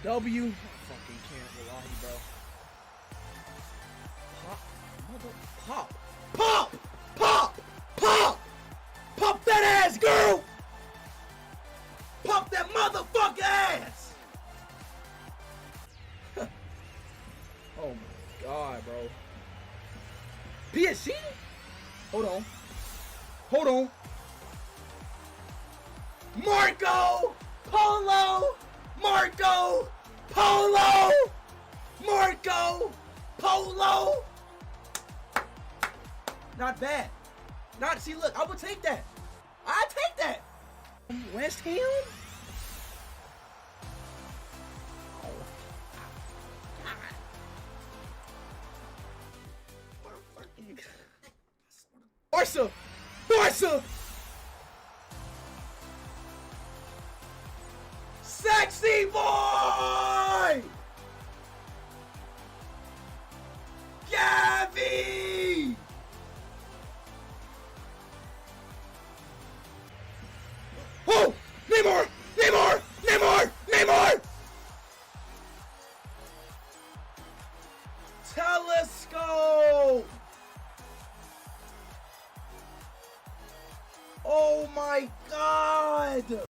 W. I fucking can't rely, bro. Pop. Mother. Pop. Pop! Pop! Pop! Pop that ass, girl! Pop that motherfucking ass! Oh my god, bro. PSG? Hold on. Hold on. Marco Polo! Marco Polo! Marco Polo! Not bad. Not, see, look, I would take that. I'd take that. West Ham? Oh, God. Barca! Barca! Sexy boy! Gavi! Oh! Neymar! Neymar! Neymar! Neymar! Telescope! Oh my god!